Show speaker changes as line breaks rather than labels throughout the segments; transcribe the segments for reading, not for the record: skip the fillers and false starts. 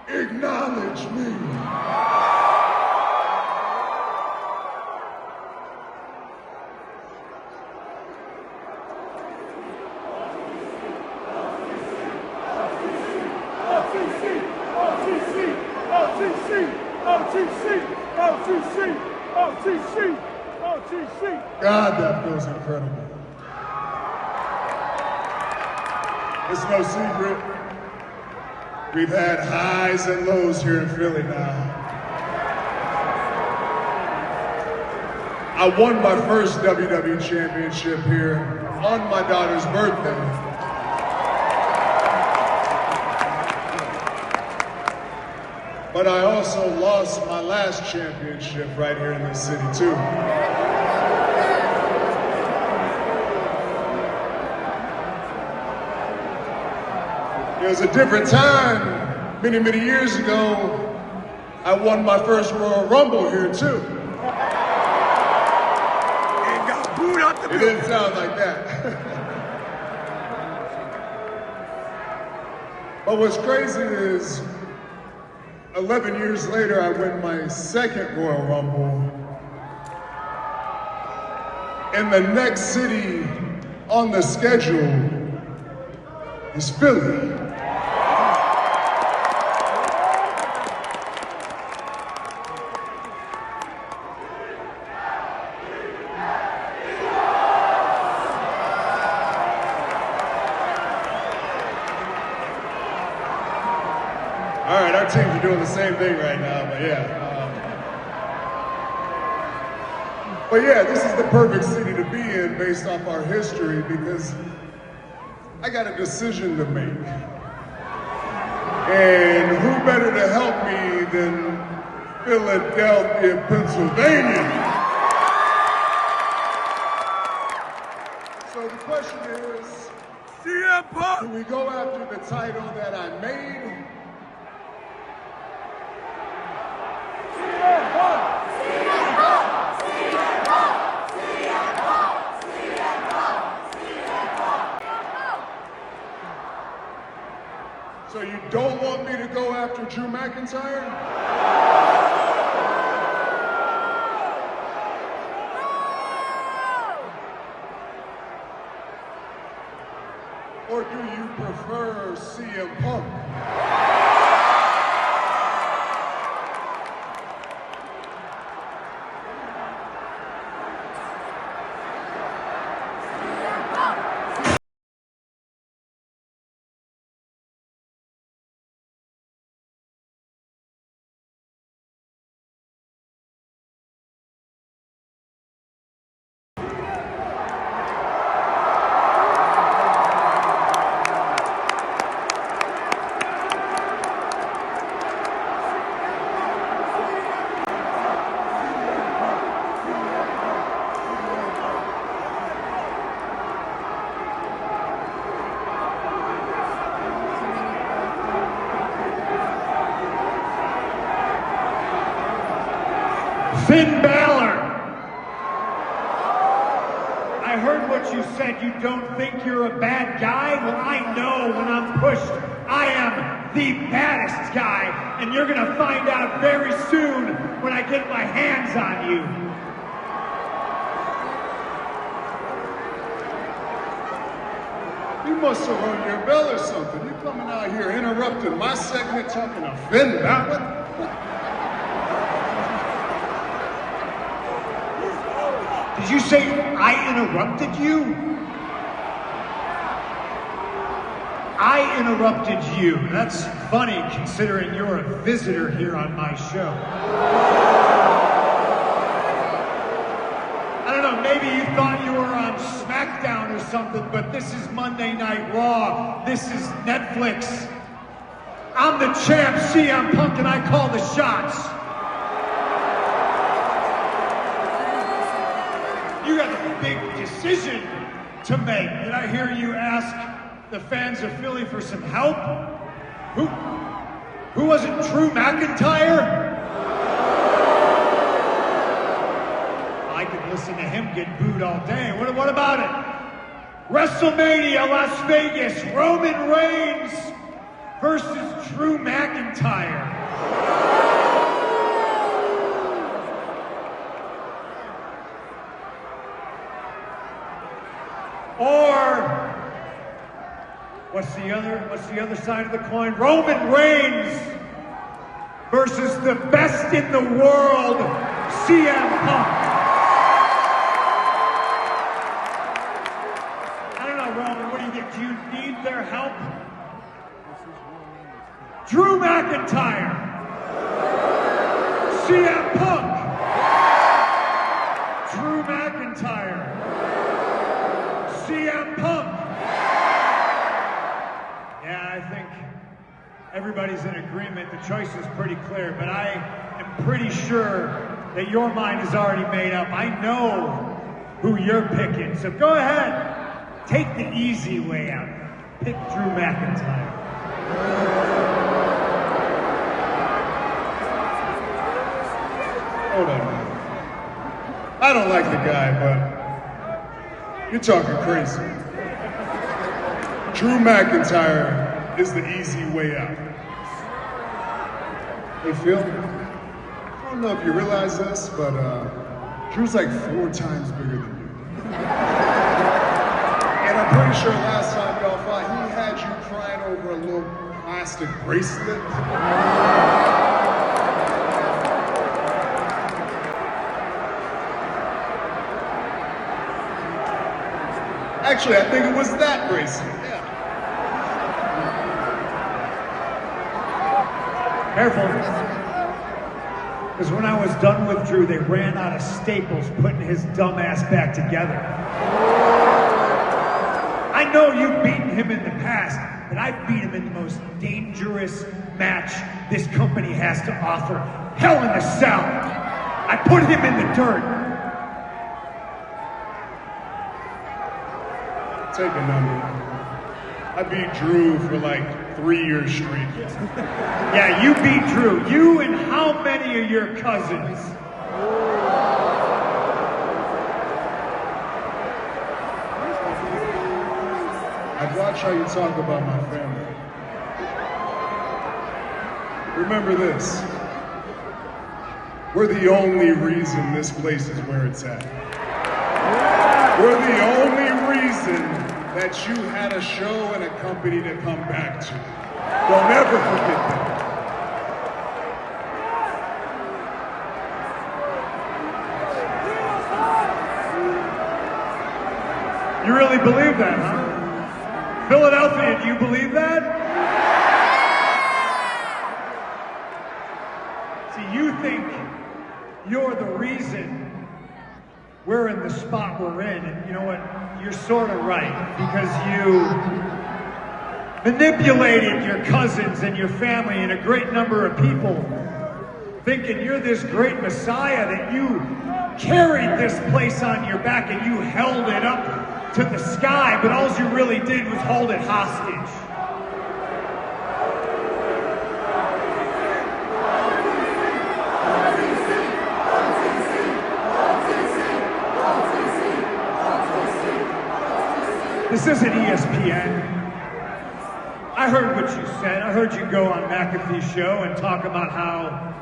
Acknowledge me. God, that feels incredible. It's no secret. We've had highs and lows here in Philly now. I won my first WWE championship here on my daughter's birthday. But I also lost my last championship right here in this city too. It was a different time. Many, many years ago, I won my first Royal Rumble here too.
And got booed out the
building. It didn't sound like that. But what's crazy is 11 years later, I win my second Royal Rumble. And the next city on the schedule is Philly. All right, our teams are doing the same thing right now, but yeah, this is the perfect city to be in based off our history because I got a decision to make. And who better to help me than Philadelphia, Pennsylvania? So the question is,
CM Punk!
do we go after the title that I made? So you don't want me to go after Drew McIntyre? Or do you prefer CM Punk?
Finn Balor! I heard what you said. You don't think you're a bad guy? Well, I know when I'm pushed, I am the baddest guy, and you're gonna find out very soon when I get my hands on you.
You must have rung your bell or something. You coming out here interrupting my segment talking to Finn Balor?
Did you say I interrupted you? I interrupted you. That's funny considering you're a visitor here on my show. I don't know, maybe you thought you were on SmackDown or something, but this is Monday Night Raw. This is Netflix. I'm the champ, CM Punk, and I call the shots. You got a big decision to make. Did I hear you ask the fans of Philly for some help? Who was it, Drew McIntyre? I could listen to him get booed all day. What about it? WrestleMania, Las Vegas, Roman Reigns versus Drew McIntyre. Or what's the other side of the coin? Roman Reigns versus the best in the world, CM Punk. I don't know, Roman, what do you think? Do you need their help? Drew McIntyre, CM Punk, Drew McIntyre, CM Punk. Yeah, I think everybody's in agreement. The choice is pretty clear, but I am pretty sure that your mind is already made up. I know who you're picking, so go ahead. Take the easy way out. Pick Drew McIntyre.
Hold on, man. I don't like the guy, but you're talking crazy. Drew McIntyre is the easy way out. Hey, Phil, I don't know if you realize this, but Drew's like 4 times bigger than you. And I'm pretty sure last time y'all fought, he had you crying over a little plastic bracelet. Actually, I think it was that bracelet, yeah.
Careful. Because when I was done with Drew, they ran out of staples putting his dumb ass back together. I know you've beaten him in the past, but I beat him in the most dangerous match this company has to offer. Hell in a Cell. I put him in the dirt.
Take a number. I beat Drew for like 3 years straight.
Yeah, you beat Drew. You and how many of your cousins?
I've watched how you talk about my family. Remember this. We're the only reason this place is where it's at. We're the only reason that you had a show and a company to come back to. Don't ever forget that.
You really believe that, huh? Philadelphia, do you believe that? See, you think you're the reason we're in the spot we're in, and you know what? You're sort of right, because you manipulated your cousins and your family and a great number of people, thinking you're this great messiah, that you carried this place on your back and you held it up to the sky, but all you really did was hold it hostage. This isn't ESPN. I heard what you said. I heard you go on McAfee's show and talk about how,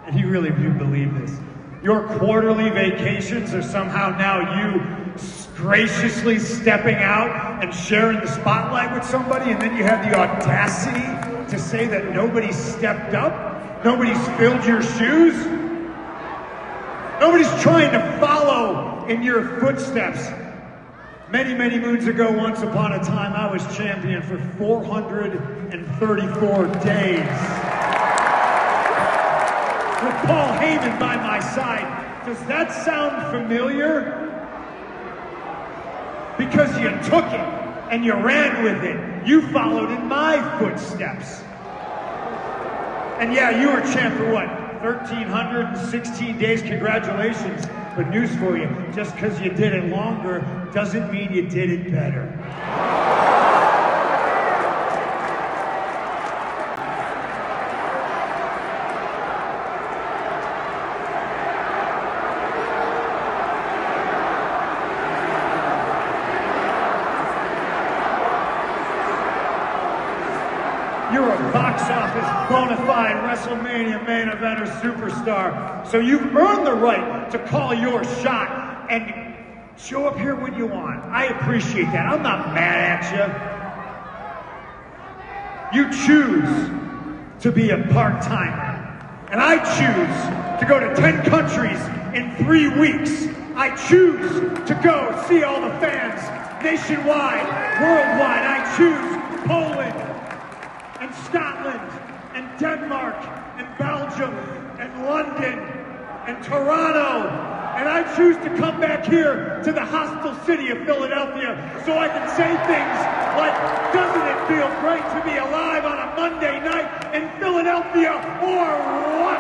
and you really do believe this, your quarterly vacations are somehow now you graciously stepping out and sharing the spotlight with somebody, and then you have the audacity to say that nobody's stepped up, nobody's filled your shoes, nobody's trying to follow in your footsteps. Many, many moons ago, once upon a time, I was champion for 434 days. With Paul Heyman by my side. Does that sound familiar? Because you took it and you ran with it. You followed in my footsteps. And yeah, you were champ for what? 1,316 days. Congratulations. But news for you, just because you did it longer doesn't mean you did it better. box office bona fide WrestleMania main eventer superstar. So you've earned the right to call your shot and show up here when you want. I appreciate that. I'm not mad at you. You choose to be a part-timer. And I choose to go to 10 countries in 3 weeks. I choose to go see all the fans nationwide, worldwide. I choose Poland and Scotland and Denmark and Belgium and London and Toronto. And I choose to come back here to the hostile city of Philadelphia so I can say things like, doesn't it feel great to be alive on a Monday night in Philadelphia, or what?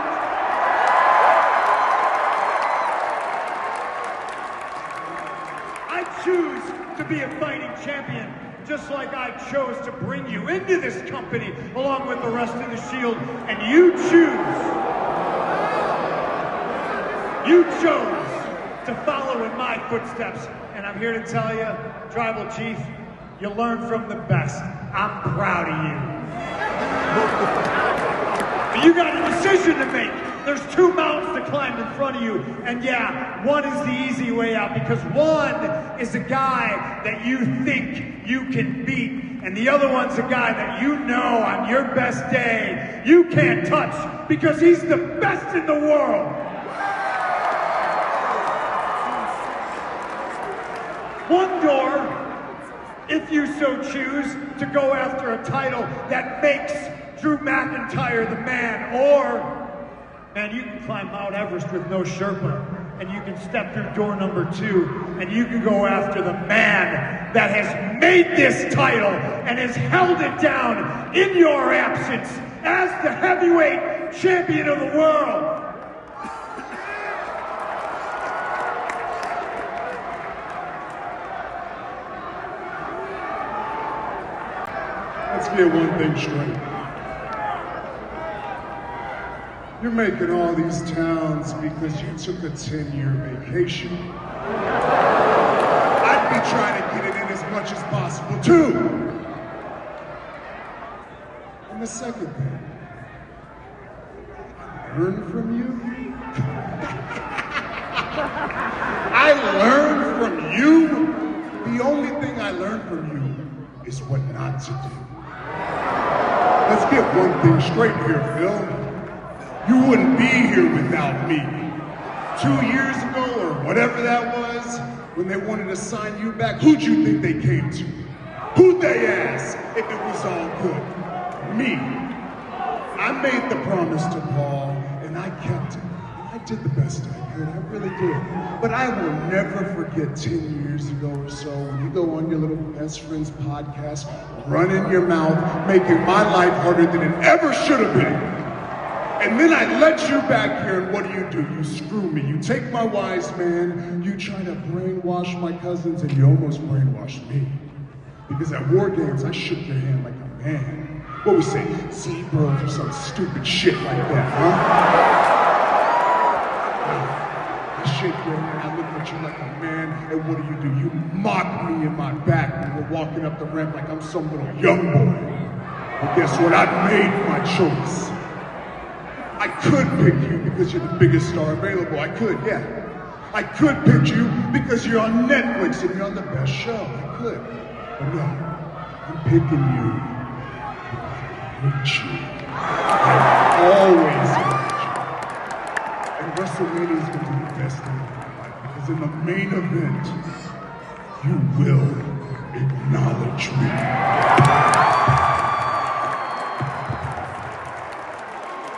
I choose to be a fighting champion, just like I chose to bring you into this company along with the rest of the Shield, and you chose to follow in my footsteps. And I'm here to tell you, Tribal Chief, you learn from the best. I'm proud of you. But you got a decision to make. There's 2 mountains to climb in front of you. And yeah, one is the easy way out, because one is a guy that you think you can beat. And the other one's a guy that you know on your best day you can't touch because he's the best in the world. One door, if you so choose, to go after a title that makes Drew McIntyre the man, or, man, you can climb Mount Everest with no Sherpa, and you can step through door number 2, and you can go after the man that has made this title and has held it down in your absence as the heavyweight champion of the world.
Let's get one thing straight. You're making all these towns because you took a 10-year vacation. I'd be trying to get it in as much as possible, too. And the second thing, I learned from you. I learned from you. The only thing I learned from you is what not to do. Let's get one thing straight here, Phil. You wouldn't be here without me. 2 years ago, or whatever that was, when they wanted to sign you back, who'd you think they came to? Who'd they ask if it was all good? Me. I made the promise to Paul, and I kept it. I did the best I could, I really did. But I will never forget 10 years ago or so, when you go on your little best friend's podcast, running your mouth, making my life harder than it ever should have been. And then I let you back here, and what do? You screw me. You take my wise man, you try to brainwash my cousins, and you almost brainwashed me. Because at War Games, I shook your hand like a man. What we say, zebras or some stupid shit like that, huh? I shake your hand, I look at you like a man, and what do? You mock me in my back when we're walking up the ramp like I'm some little young boy. But guess what? I made my choice. I could pick you because you're the biggest star available. I could, yeah. I could pick you because you're on Netflix and you're on the best show. I could. But no, I'm picking you. I hate you. I always hate you. And WrestleMania is going to be the best day of my life because in the main event, you will acknowledge me.